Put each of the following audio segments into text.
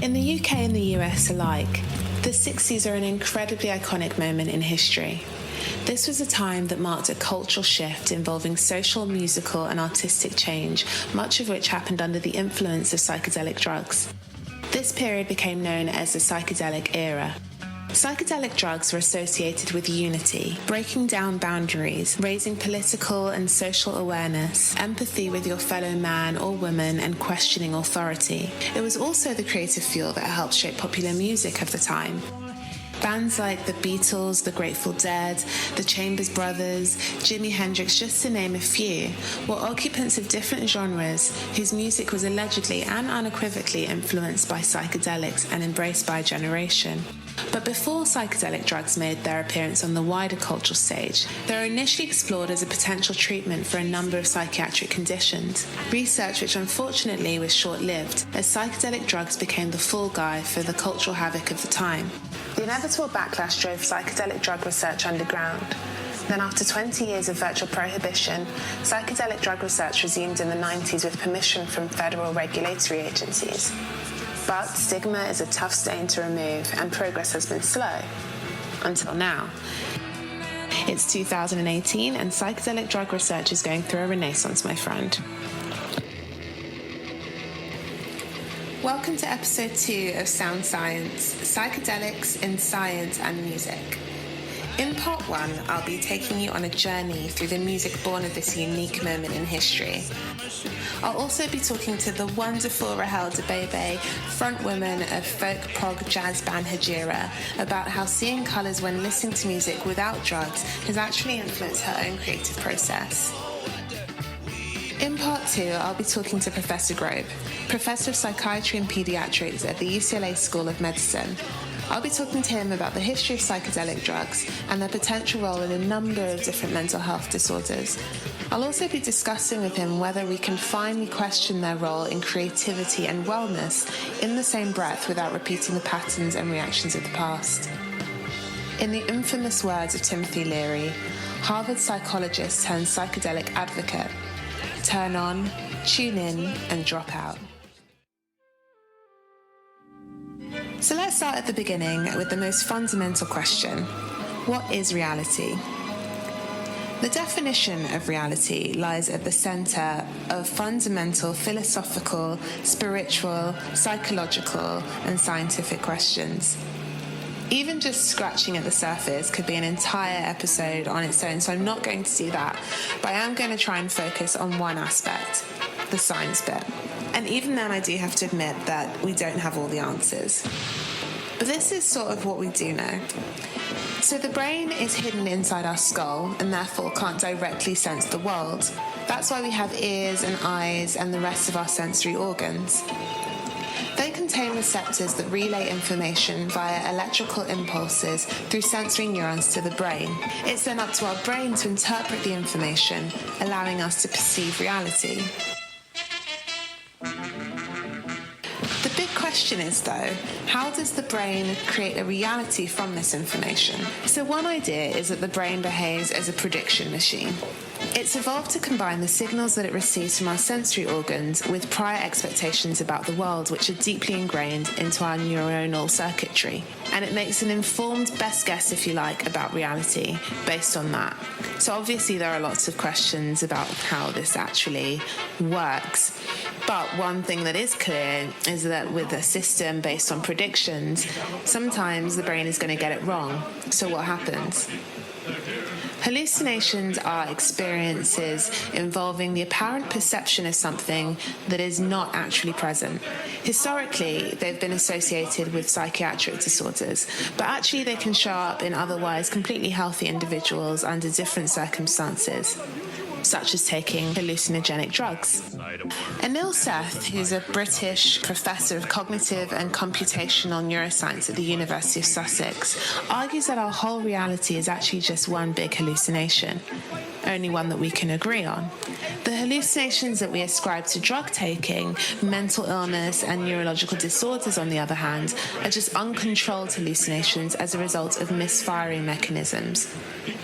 In the UK and the US alike, the 60s are an incredibly iconic moment in history. This was a time that marked a cultural shift involving social, musical, and artistic change, much of which happened under the influence of psychedelic drugs. This period became known as the psychedelic era. Psychedelic drugs were associated with unity, breaking down boundaries, raising political and social awareness, empathy with your fellow man or woman, and questioning authority. It was also the creative fuel that helped shape popular music of the time. Bands like the Beatles, the Grateful Dead, the Chambers Brothers, Jimi Hendrix, just to name a few, were occupants of different genres whose music was allegedly and unequivocally influenced by psychedelics and embraced by a generation. But before psychedelic drugs made their appearance on the wider cultural stage, they were initially explored as a potential treatment for a number of psychiatric conditions, research which unfortunately was short-lived, as psychedelic drugs became the fall guy for the cultural havoc of the time. The inevitable backlash drove psychedelic drug research underground. Then after 20 years of virtual prohibition, psychedelic drug research resumed in the 90s with permission from federal regulatory agencies. But stigma is a tough stain to remove, and progress has been slow. Until now. It's 2018, and psychedelic drug research is going through a renaissance, my friend. Welcome to episode 2 of Sound Science, Psychedelics in Science and Music. In part 1, I'll be taking you on a journey through the music born of this unique moment in history. I'll also be talking to the wonderful Rahel Debebe, frontwoman of folk prog jazz band Hejira, about how seeing colours when listening to music without drugs has actually influenced her own creative process. In part 2, I'll be talking to Professor Grobe, Professor of Psychiatry and Pediatrics at the UCLA School of Medicine. I'll be talking to him about the history of psychedelic drugs and their potential role in a number of different mental health disorders. I'll also be discussing with him whether we can finally question their role in creativity and wellness in the same breath without repeating the patterns and reactions of the past. In the infamous words of Timothy Leary, Harvard psychologist turned psychedelic advocate, turn on, tune in, and drop out. So let's start at the beginning with the most fundamental question. What is reality? The definition of reality lies at the center of fundamental philosophical, spiritual, psychological, and scientific questions. Even just scratching at the surface could be an entire episode on its own, so I'm not going to do that, but I am going to try and focus on one aspect, the science bit. And even then, I do have to admit that we don't have all the answers. But this is sort of what we do know. So the brain is hidden inside our skull and therefore can't directly sense the world. That's why we have ears and eyes and the rest of our sensory organs. They contain receptors that relay information via electrical impulses through sensory neurons to the brain. It's then up to our brain to interpret the information, allowing us to perceive reality. The big question is, though, how does the brain create a reality from this information? So one idea is that the brain behaves as a prediction machine. It's evolved to combine the signals that it receives from our sensory organs with prior expectations about the world, which are deeply ingrained into our neuronal circuitry. And it makes an informed best guess, if you like, about reality based on that. So obviously there are lots of questions about how this actually works. But one thing that is clear is that with a system based on predictions, sometimes the brain is going to get it wrong. So what happens? Hallucinations are experiences involving the apparent perception of something that is not actually present. Historically, they've been associated with psychiatric disorders, but actually they can show up in otherwise completely healthy individuals under different circumstances, such as taking hallucinogenic drugs. Anil Seth, who's a British professor of cognitive and computational neuroscience at the University of Sussex, argues that our whole reality is actually just one big hallucination, only one that we can agree on. The Hallucinations that we ascribe to drug taking, mental illness, and neurological disorders, on the other hand, are just uncontrolled hallucinations as a result of misfiring mechanisms,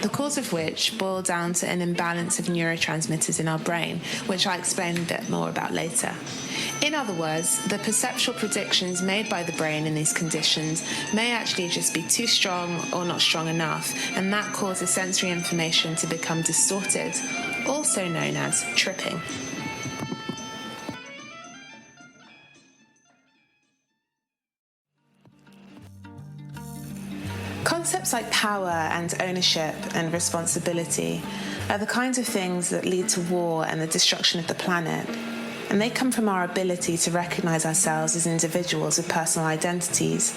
the cause of which boil down to an imbalance of neurotransmitters in our brain, which I'll explain a bit more about later. In other words, the perceptual predictions made by the brain in these conditions may actually just be too strong or not strong enough, and that causes sensory information to become distorted, also known as tripping. Concepts like power and ownership and responsibility are the kinds of things that lead to war and the destruction of the planet, and they come from our ability to recognize ourselves as individuals with personal identities.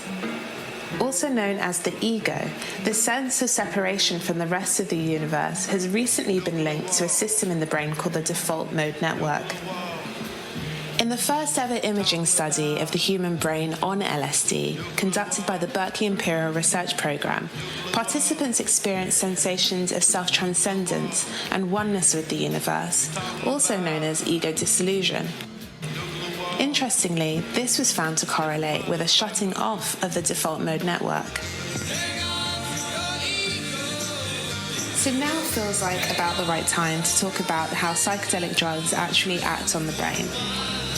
Also known as the ego, the sense of separation from the rest of the universe has recently been linked to a system in the brain called the default mode network. In the first ever imaging study of the human brain on LSD, conducted by the Berkeley Imperial Research Program, participants experienced sensations of self-transcendence and oneness with the universe, also known as ego dissolution. Interestingly, this was found to correlate with a shutting off of the default mode network. So now feels like about the right time to talk about how psychedelic drugs actually act on the brain.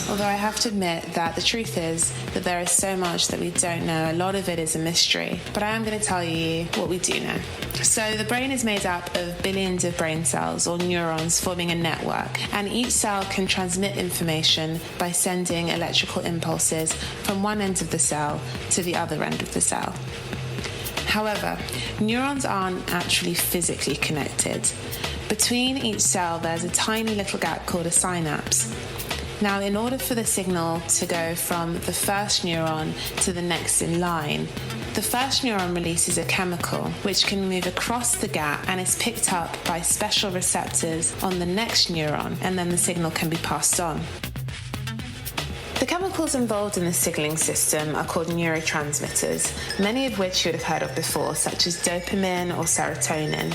Although I have to admit that the truth is that there is so much that we don't know. A lot of it is a mystery, but I am going to tell you what we do know. So the brain is made up of billions of brain cells, or neurons, forming a network, and each cell can transmit information by sending electrical impulses from one end of the cell to the other end of the cell. However, neurons aren't actually physically connected. Between each cell, there's a tiny little gap called a synapse. Now, in order for the signal to go from the first neuron to the next in line, the first neuron releases a chemical which can move across the gap and is picked up by special receptors on the next neuron, and then the signal can be passed on. The chemicals involved in the signaling system are called neurotransmitters, many of which you would have heard of before, such as dopamine or serotonin.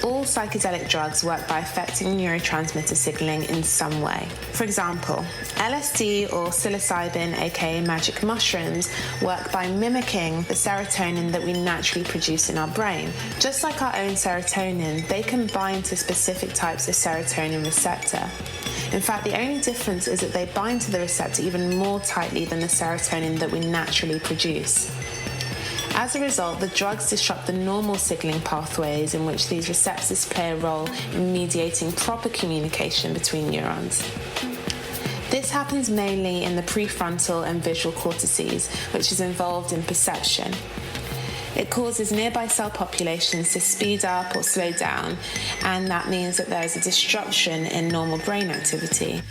All psychedelic drugs work by affecting neurotransmitter signaling in some way. For example, LSD or psilocybin, aka magic mushrooms, work by mimicking the serotonin that we naturally produce in our brain. Just like our own serotonin, they can bind to specific types of serotonin receptor. In fact, the only difference is that they bind to the receptor even more tightly than the serotonin that we naturally produce. As a result, the drugs disrupt the normal signaling pathways in which these receptors play a role in mediating proper communication between neurons. This happens mainly in the prefrontal and visual cortices, which is involved in perception. It causes nearby cell populations to speed up or slow down, and that means that there is a disruption in normal brain activity.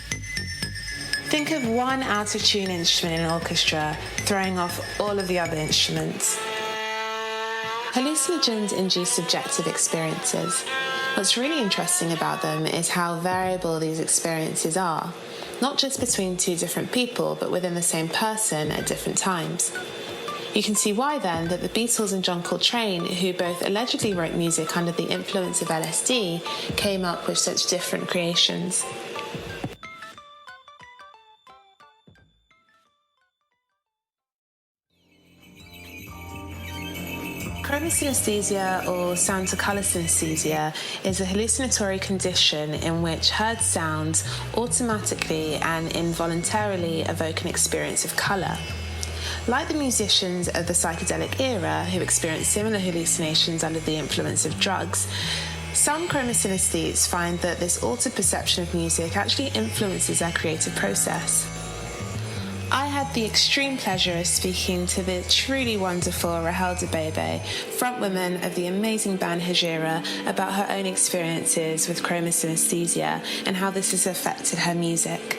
Think of one out-of-tune instrument in an orchestra throwing off all of the other instruments. Hallucinogens induce subjective experiences. What's really interesting about them is how variable these experiences are, not just between two different people, but within the same person at different times. You can see why then that the Beatles and John Coltrane, who both allegedly wrote music under the influence of LSD, came up with such different creations. Chroma synesthesia, or sound to colour synesthesia, is a hallucinatory condition in which heard sounds automatically and involuntarily evoke an experience of colour. Like the musicians of the psychedelic era who experienced similar hallucinations under the influence of drugs, some chromosynesthetes find that this altered perception of music actually influences their creative process. I had the extreme pleasure of speaking to the truly wonderful Rahel Debebe, frontwoman of the amazing band Hejira, about her own experiences with chromosynesthesia and how this has affected her music.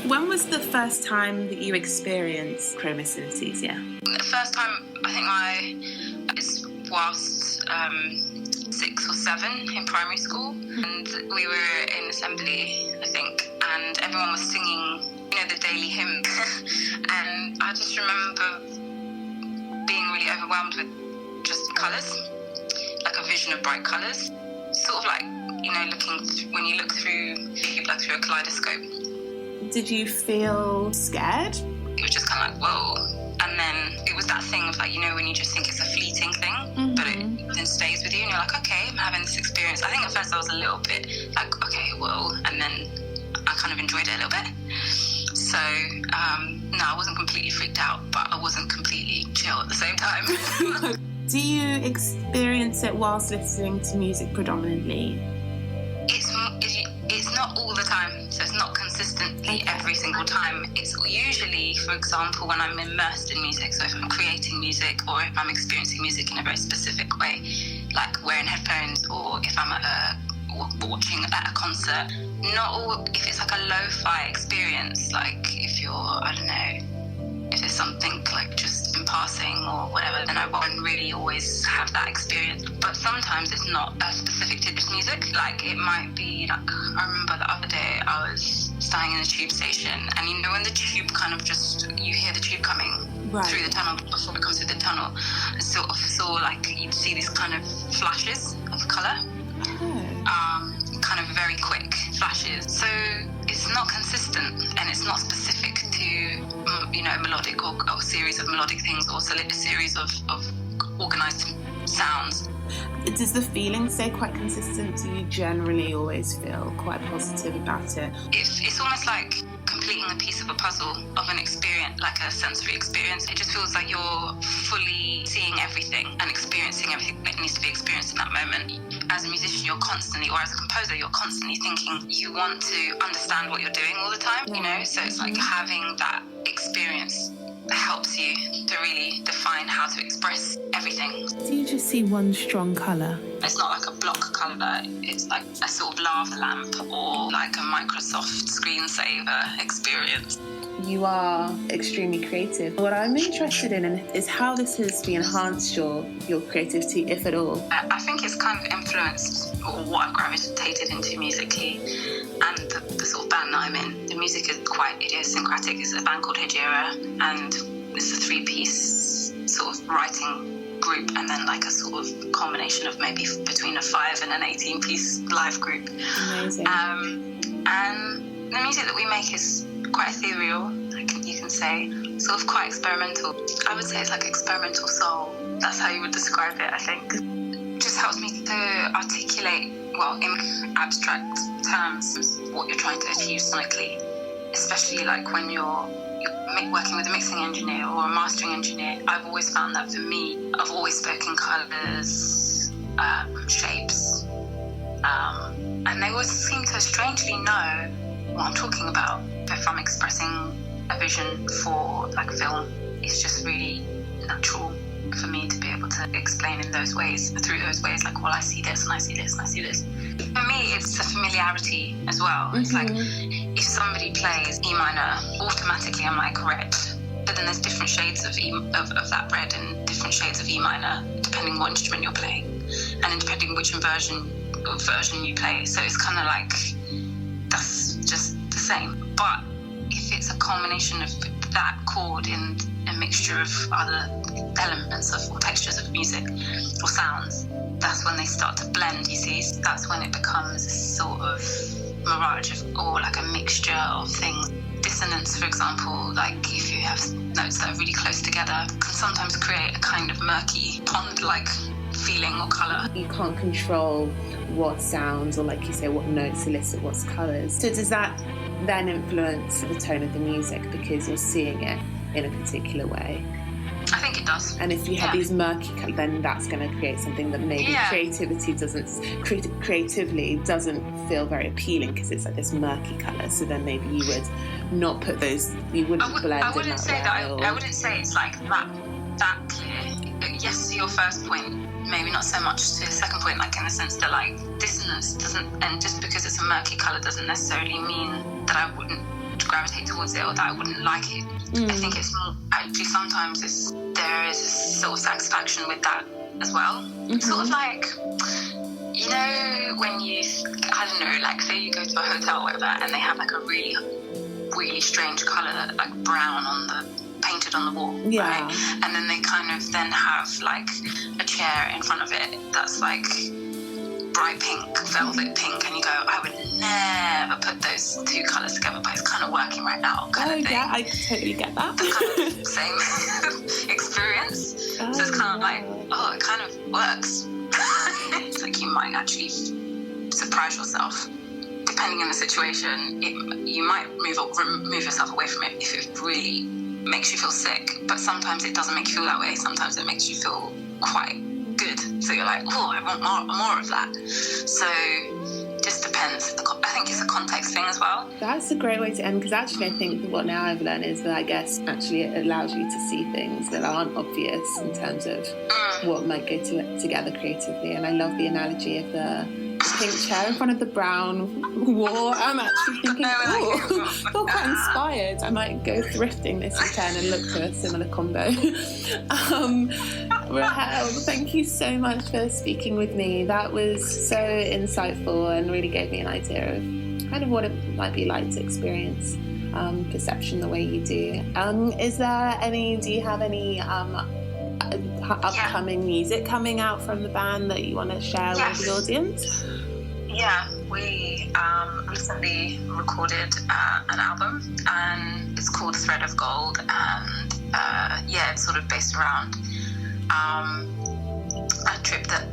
When was the first time that you experienced chromosynesthesia? The first time, I think was whilst 6 or 7 in primary school, and we were in assembly, I think, and everyone was singing, the daily hymn, and I just remember being really overwhelmed with just colours, like a vision of bright colours, sort of like when you look through like through a kaleidoscope. Did you feel scared? It was just kind of like, whoa. And then it was that thing of like, when you just think it's a fleeting thing, but it then stays with you and you're like, okay, I'm having this experience. I think at first I was a little bit like, okay, whoa. And then I kind of enjoyed it a little bit. So, no, I wasn't completely freaked out, but I wasn't completely chill at the same time. Do you experience it whilst listening to music predominantly? It's not all the time, so it's not consistently every single time. It's usually, for example, when I'm immersed in music, so if I'm creating music or if I'm experiencing music in a very specific way, like wearing headphones, or if I'm watching at a concert. Not all, if it's like a lo-fi experience, like if you're, I don't know, if it's something like just in passing or whatever, then I won't really always have that experience. But sometimes it's not specific to this music. Like it might be, like, I remember the other day I was standing in a tube station, and when the tube kind of just, you hear the tube coming through the tunnel before it comes through the tunnel, I sort of saw like, you'd see these kind of flashes of colour. Kind of very quick flashes. So it's not consistent and it's not specific to, melodic or a series of melodic things or a series of organised sounds. Does the feeling stay quite consistent? Do you generally always feel quite positive about it? It's almost like completing a piece of a puzzle of an experience, like a sensory experience. It just feels like you're fully seeing everything and experiencing everything that needs to be experienced in that moment. As a musician, you're constantly, or as a composer, you're constantly thinking you want to understand what you're doing all the time, So it's like having that experience helps you to really define how to express everything. Do you just see one strong colour? It's not like a block colour, it's like a sort of lava lamp or like a Microsoft screensaver experience. You are extremely creative. What I'm interested in is how this has enhanced your creativity, if at all. I think it's kind of influenced what I've gravitated into musically, and the sort of band that I'm in. The music is quite idiosyncratic. It's a band called Hijira, and it's a 3-piece sort of writing group, and then like a sort of combination of maybe between a 5 and an 18-piece live group. Amazing. And the music that we make is quite ethereal, you can say, sort of quite experimental. I would say it's like experimental soul. That's how you would describe it, I think. It just helps me to articulate, in abstract terms, what you're trying to achieve sonically, especially like when you're working with a mixing engineer or a mastering engineer. I've always found that for me, I've always spoken colours, shapes, and they always seem to strangely know what I'm talking about. If I'm expressing a vision for like film, it's just really natural for me to be able to explain in those ways, through those ways, like, I see this and I see this and I see this. For me, it's a familiarity as well. It's like, if somebody plays E minor, automatically I'm like, red. But then there's different shades of that red and different shades of E minor, depending what instrument you're playing, and then depending which version you play. So it's kind of like, that's just the same. But if it's a combination of that chord in a mixture of other elements or textures of music or sounds, that's when they start to blend, you see. That's when it becomes a sort of mirage or like a mixture of things. Dissonance, for example, like if you have notes that are really close together, can sometimes create a kind of murky pond-like feeling or colour. You can't control what sounds, or like you say, what notes elicit what colours. So does that then influence the tone of the music because you're seeing it in a particular way? I think it does. And if you have these murky colours, then that's going to create something that maybe creatively doesn't feel very appealing because it's like this murky colour. So then maybe you would not put those, you wouldn't blend. I wouldn't say that. I wouldn't say it's like that clear. Yes, to your first point, maybe not so much to the second point, like in the sense that like dissonance doesn't, and just because it's a murky colour doesn't necessarily mean that I wouldn't gravitate towards it or that I wouldn't like it. I think it's more, actually sometimes there is a sort of satisfaction with that as well. Sort of like, you know, when you, I don't know, like say you go to a hotel or whatever and they have like a really, really strange colour, like brown painted on the wall, right? And then they kind of then have like a chair in front of it that's like bright pink, velvet pink, and you go, I would never put those two colours together, but it's kind of working right now, kind of thing. Yeah, I totally get that. The kind of same experience. So it's kind of like, it kind of works. It's like you might actually surprise yourself. Depending on the situation, you might move yourself away from it if it really makes you feel sick. But sometimes it doesn't make you feel that way. Sometimes it makes you feel quite good. So you're like, I want more of that. So just depends. I think it's a context thing as well. That's a great way to end, because actually I think what now I've learned is that I guess actually it allows you to see things that aren't obvious in terms of what might go together creatively. And I love the analogy of the pink chair in front of the brown wall. I'm actually thinking, I feel quite inspired. I might go thrifting this weekend and look for a similar combo. Rahel, thank you so much for speaking with me. That was so insightful and really gave me an idea of kind of what it might be like to experience perception the way you do. Do you have any upcoming music coming out from the band that you want to share with the audience? Yeah, we recently recorded an album, and it's called Thread of Gold, and it's sort of based around a trip that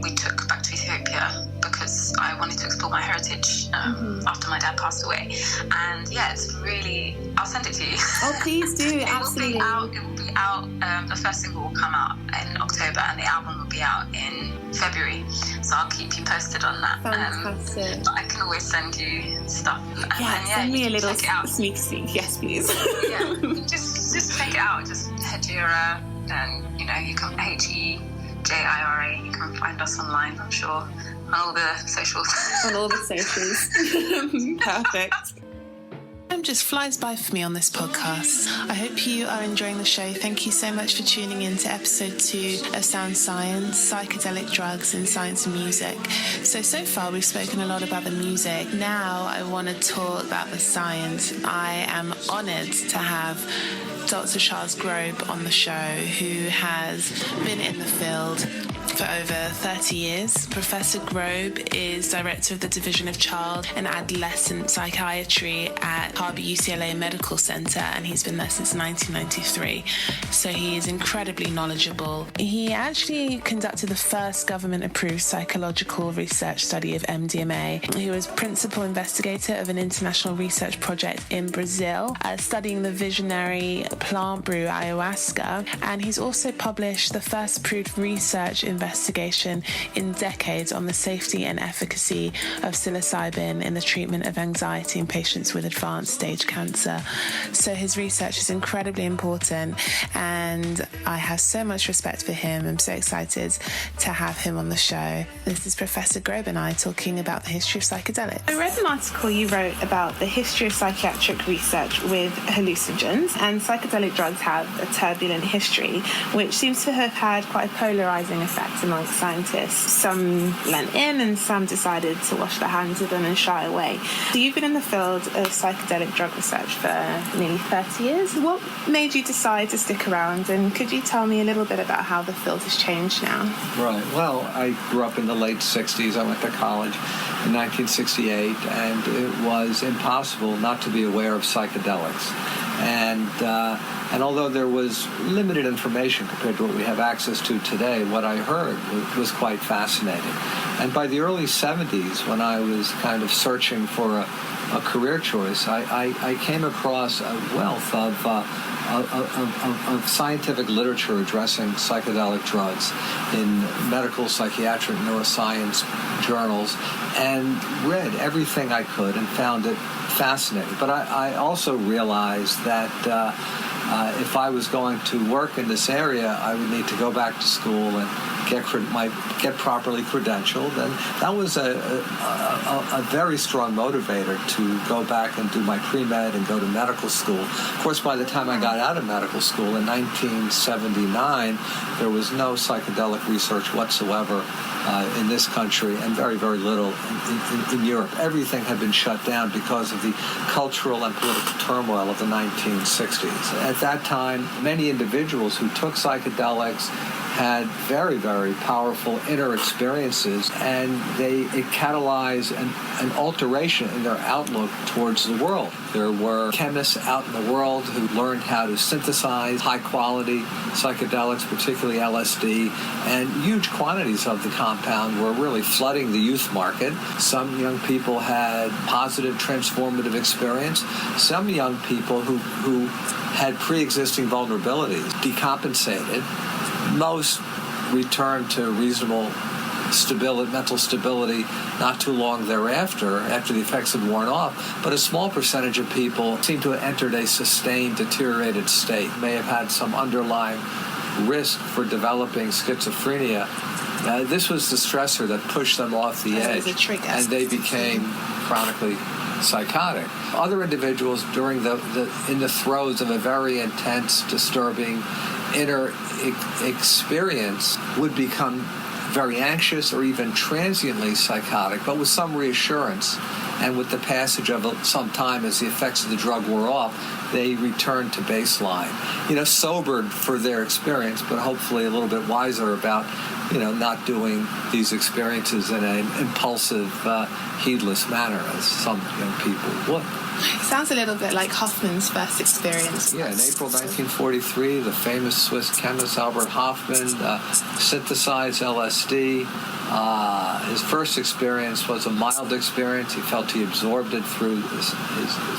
we took back to Ethiopia because I wanted to explore my heritage after my dad passed away. And it's really, I'll send it to you. Oh, please do. Absolutely. It will be out, the first single will come out in October and the album will be out in February. So I'll keep you posted on that. Fantastic. But I can always send you stuff. Send me a little sneak. Yes, please. Just check it out. Just head to your, and you can HEJIRA. You can find us online, I'm sure, on all the socials. Perfect. Time just flies by for me on this podcast. I hope you are enjoying the show. Thank you so much for tuning in to episode 2 of Sound Science, Psychedelic Drugs in Science and Music. So far we've spoken a lot about the music. Now I want to talk about the science. I am honoured to have Dr. Charles Grobe on the show, who has been in the field for over 30 years. Professor Grobe is Director of the Division of Child and Adolescent Psychiatry at Harvard UCLA Medical Center, and he's been there since 1993. So he is incredibly knowledgeable. He actually conducted the first government-approved psychological research study of MDMA. He was principal investigator of an international research project in Brazil, studying the visionary plant brew ayahuasca, and he's also published the first approved research investigation in decades on the safety and efficacy of psilocybin in the treatment of anxiety in patients with advanced stage cancer. So his research is incredibly important, and I have so much respect for him. I'm so excited to have him on the show. This is Professor Grobe and I talking about the history of psychedelics. I read an article you wrote about the history of psychiatric research with hallucinogens, and psychedelic drugs have a turbulent history, which seems to have had quite a polarizing effect amongst scientists. Some lent in and some decided to wash their hands of them and shy away. So you've been in the field of psychedelic drug research for nearly 30 years. What made you decide to stick around, and could you tell me a little bit about how the field has changed now? Right. Well, I grew up in the late 60s. I went to college in 1968, and it was impossible not to be aware of psychedelics. And although there was limited information compared to what we have access to today, what I heard was quite fascinating. And by the early 70s, when I was kind of searching for a career choice, I came across a wealth of scientific literature addressing psychedelic drugs in medical, psychiatric, neuroscience journals, and read everything I could and found it fascinating. But I also realized that if I was going to work in this area, I would need to go back to school and get properly credentialed, and that was a very strong motivator to go back and do my pre-med and go to medical school. Of course, by the time I got out of medical school in 1979, there was no psychedelic research whatsoever in this country, and very, very little in Europe. Everything had been shut down because of the cultural and political turmoil of the 1960s. At that time, many individuals who took psychedelics had very, very powerful inner experiences, and it catalyzed an alteration in their outlook towards the world. There were chemists out in the world who learned how to synthesize high-quality psychedelics, particularly LSD, and huge quantities of the compound were really flooding the youth market. Some young people had positive transformative experience. Some young people who had pre-existing vulnerabilities decompensated. Most returned to reasonable stability, mental stability, not too long thereafter, after the effects had worn off. But a small percentage of people seemed to have entered a sustained, deteriorated state, may have had some underlying risk for developing schizophrenia. This was the stressor that pushed them off the edge, and they became chronically psychotic. Other individuals in the throes of a very intense, disturbing inner experience would become very anxious or even transiently psychotic, but with some reassurance. And with the passage of some time, as the effects of the drug wore off, they returned to baseline. Sobered for their experience, but hopefully a little bit wiser about, not doing these experiences in an impulsive, heedless manner, as some young people would. It sounds a little bit like Hoffman's first experience. Yeah, in April 1943, the famous Swiss chemist Albert Hoffman synthesized LSD. His first experience was a mild experience. He felt he absorbed it through his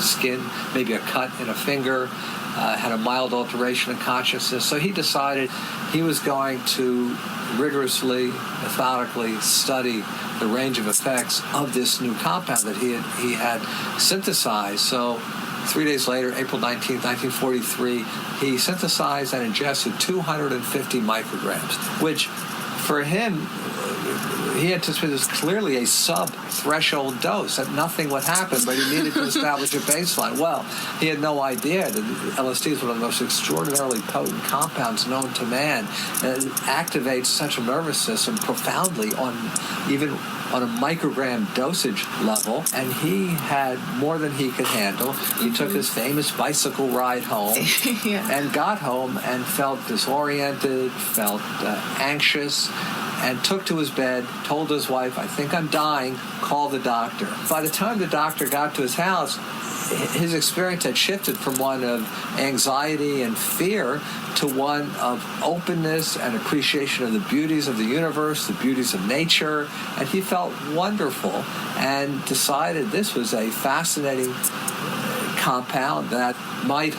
skin, maybe a cut in a finger, had a mild alteration of consciousness. So he decided he was going to rigorously, methodically study the range of effects of this new compound that he had synthesized. So 3 days later, April 19th, 1943, he synthesized and ingested 250 micrograms, which for him, he anticipated was clearly a sub-threshold dose, that nothing would happen, but he needed to establish a baseline. Well, he had no idea that LSD is one of the most extraordinarily potent compounds known to man, and it activates central nervous system profoundly even on a microgram dosage level, and he had more than he could handle. He took his famous bicycle ride home and got home and felt disoriented, felt anxious, and took to his bed, told his wife, "I think I'm dying, call the doctor." By the time the doctor got to his house, his experience had shifted from one of anxiety and fear to one of openness and appreciation of the beauties of the universe, the beauties of nature, and he felt wonderful and decided this was a fascinating compound that might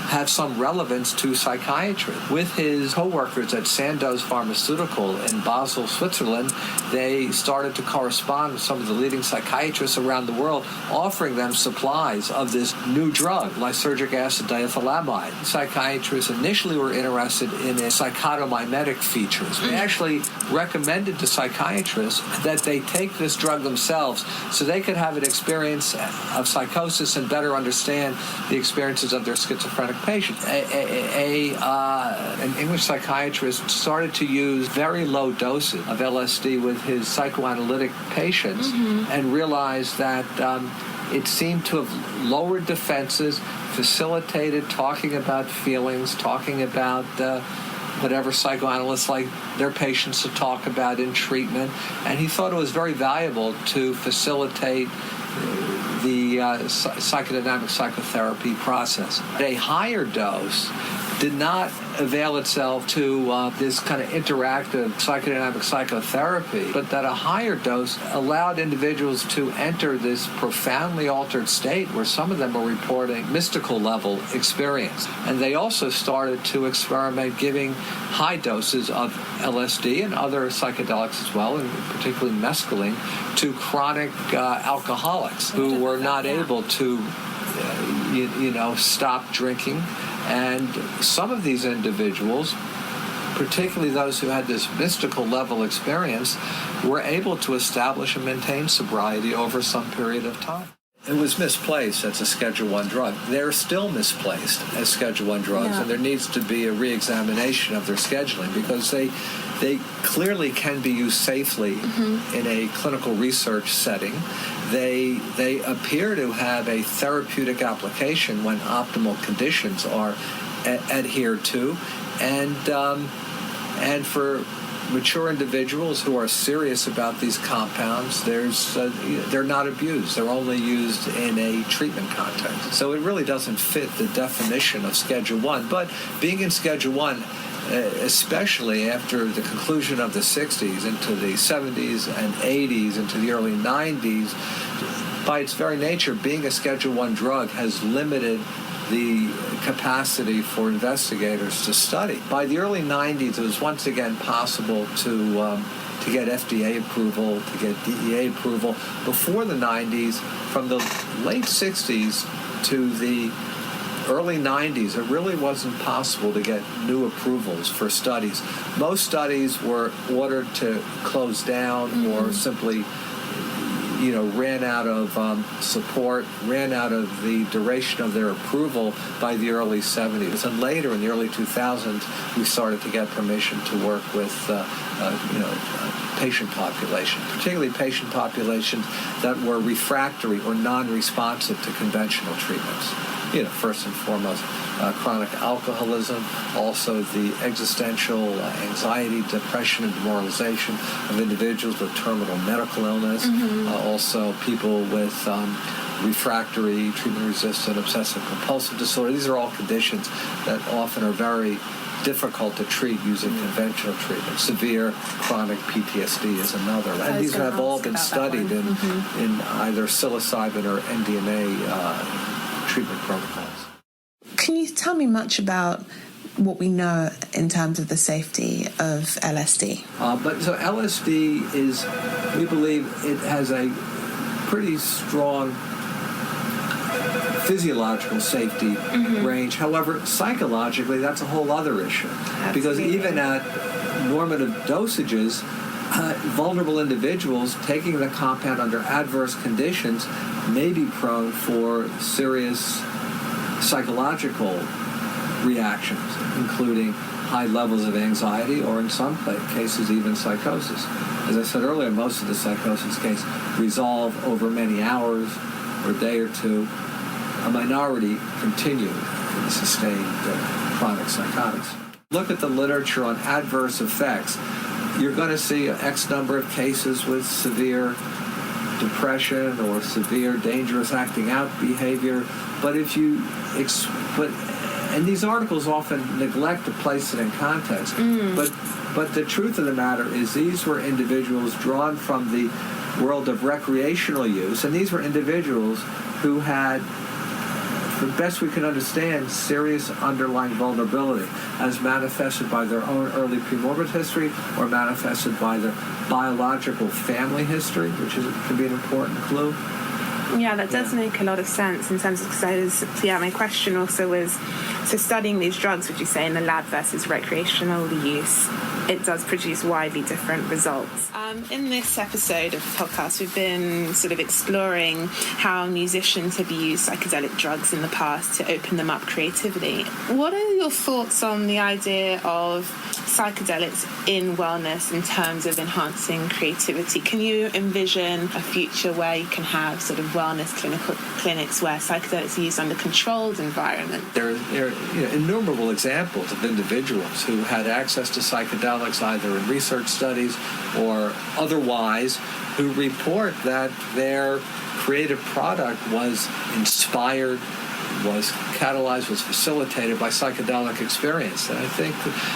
have some relevance to psychiatry. With his co-workers at Sandoz Pharmaceutical in Basel, Switzerland, they started to correspond with some of the leading psychiatrists around the world, offering them supplies of this new drug, lysergic acid diethylamide. Psychiatrists initially were interested in its psychotomimetic features. They actually recommended to psychiatrists that they take this drug themselves so they could have an experience of psychosis and better understand the experiences of their schizophrenic patient. An English psychiatrist started to use very low doses of LSD with his psychoanalytic patients and realized that it seemed to have lowered defenses, facilitated talking about feelings, talking about whatever psychoanalysts like their patients to talk about in treatment. And he thought it was very valuable to facilitate the psychodynamic psychotherapy process. At a higher dose, did not avail itself to this kind of interactive psychodynamic psychotherapy, but that a higher dose allowed individuals to enter this profoundly altered state where some of them were reporting mystical level experience. And they also started to experiment giving high doses of LSD and other psychedelics as well, and particularly mescaline, to chronic alcoholics who were not able to stop drinking. And some of these individuals, particularly those who had this mystical level experience, were able to establish and maintain sobriety over some period of time. It was misplaced as a Schedule I drug. They're still misplaced as Schedule I drugs, and there needs to be a re-examination of their scheduling because they clearly can be used safely in a clinical research setting. They appear to have a therapeutic application when optimal conditions are adhered to, and And for mature individuals who are serious about these compounds, they're not abused. They're only used in a treatment context. So it really doesn't fit the definition of Schedule 1. But being in Schedule 1, especially after the conclusion of the 60s into the 70s and 80s into the early 90s, by its very nature, being a Schedule 1 drug has limited the capacity for investigators to study. By the early 90s, it was once again possible to get FDA approval, to get DEA approval. Before the 90s, from the late 60s to the early 90s, it really wasn't possible to get new approvals for studies. Most studies were ordered to close down or simply ran out of support, ran out of the duration of their approval by the early 70s. And later, in the early 2000s, we started to get permission to work with, patient population, particularly patient populations that were refractory or non-responsive to conventional treatments. First and foremost, chronic alcoholism, also the existential anxiety, depression, and demoralization of individuals with terminal medical illness, also people with refractory, treatment-resistant, obsessive-compulsive disorder. These are all conditions that often are very difficult to treat using conventional treatment. Severe chronic PTSD is another. And these have all been studied in either psilocybin or MDMA treatment protocols. Can you tell me much about what we know in terms of the safety of LSD? So LSD is, we believe it has a pretty strong physiological safety range. However, psychologically, that's a whole other issue. Absolutely. Because even at normative dosages, vulnerable individuals taking the compound under adverse conditions may be prone for serious psychological reactions, including high levels of anxiety or, in some cases, even psychosis. As I said earlier, most of the psychosis cases resolve over many hours or a day or two. A minority continue in sustained chronic psychotics. Look at the literature on adverse effects. You're going to see X number of cases with severe depression or severe dangerous acting out behavior. But and these articles often neglect to place it in context. But the truth of the matter is these were individuals drawn from the world of recreational use, and these were individuals who had, the best we can understand, serious underlying vulnerability as manifested by their own early premorbid history or manifested by their biological family history, which can be an important clue. Yeah, that does make a lot of sense in terms of, my question also was, so studying these drugs, would you say in the lab versus recreational use, it does produce widely different results? In this episode of the podcast, we've been sort of exploring how musicians have used psychedelic drugs in the past to open them up creatively. What are your thoughts on the idea of psychedelics in wellness in terms of enhancing creativity? Can you envision a future where you can have sort of wellness clinics where psychedelics are used under controlled environment? There are innumerable examples of individuals who had access to psychedelics either in research studies or otherwise, who report that their creative product was inspired, was catalyzed, was facilitated by psychedelic experience. And I think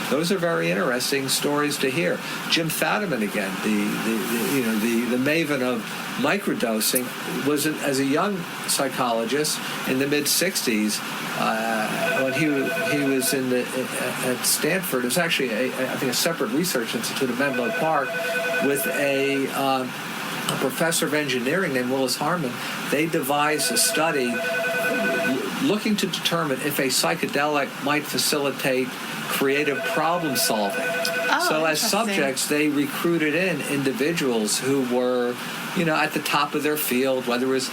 those are very interesting stories to hear. Jim Fadiman, again, the maven of microdosing, was as a young psychologist in the mid-60s, when he was at Stanford. It was actually, I think, a separate research institute at Menlo Park with a professor of engineering named Willis Harman. They devised a study looking to determine if a psychedelic might facilitate creative problem solving. So as subjects, they recruited in individuals who were, at the top of their field, whether it was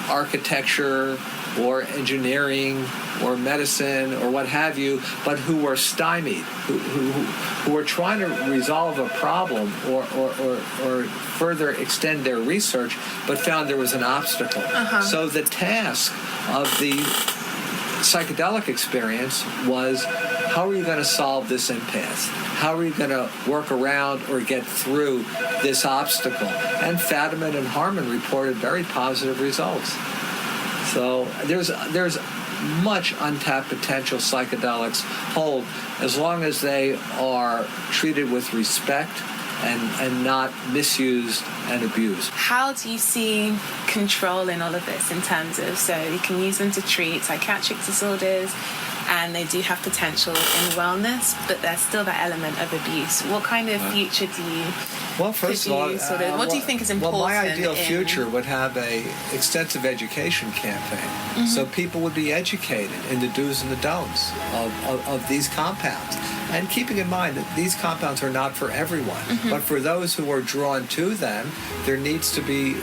architecture or engineering or medicine or what have you, but who were stymied, who were trying to resolve a problem or further extend their research, but found there was an obstacle. So the task of the psychedelic experience was, how are you going to solve this impasse? How are you going to work around or get through this obstacle? And Fadiman and Harmon reported very positive results. So there's much untapped potential psychedelics hold as long as they are treated with respect and not misused and abused. How do you see control in all of this in terms of, so you can use them to treat psychiatric disorders and they do have potential in wellness, but there's still that element of abuse. What kind of future do you... Well, first of all, what do you think is important? Well, my ideal future would have a extensive education campaign, so people would be educated in the do's and the don'ts of these compounds. And keeping in mind that these compounds are not for everyone, but for those who are drawn to them, there needs to be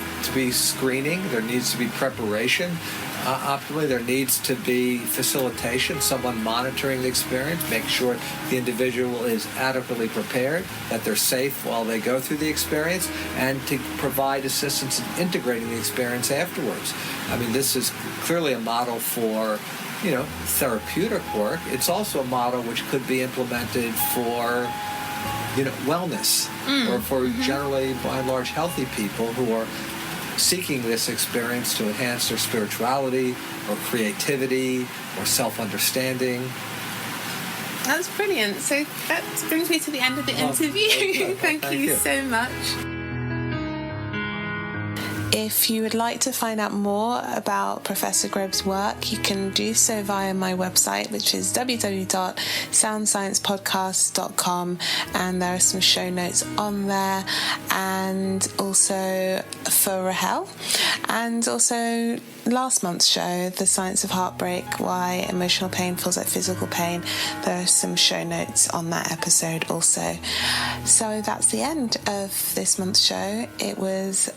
screening, there needs to be preparation. Optimally, there needs to be facilitation, someone monitoring the experience, make sure the individual is adequately prepared, that they're safe while they go through the experience, and to provide assistance in integrating the experience afterwards. I mean, this is clearly a model for, therapeutic work. It's also a model which could be implemented for, wellness, or for generally, by and large, healthy people who are seeking this experience to enhance their spirituality or creativity or self-understanding. That's brilliant. So that brings me to the end of the interview. Thank you so much. If you would like to find out more about Professor Grobe's work, you can do so via my website, which is www.soundsciencepodcast.com, and there are some show notes on there, and also for Rahel, and also last month's show, The Science of Heartbreak, Why Emotional Pain Feels Like Physical Pain. There are some show notes on that episode also. So that's the end of this month's show. It was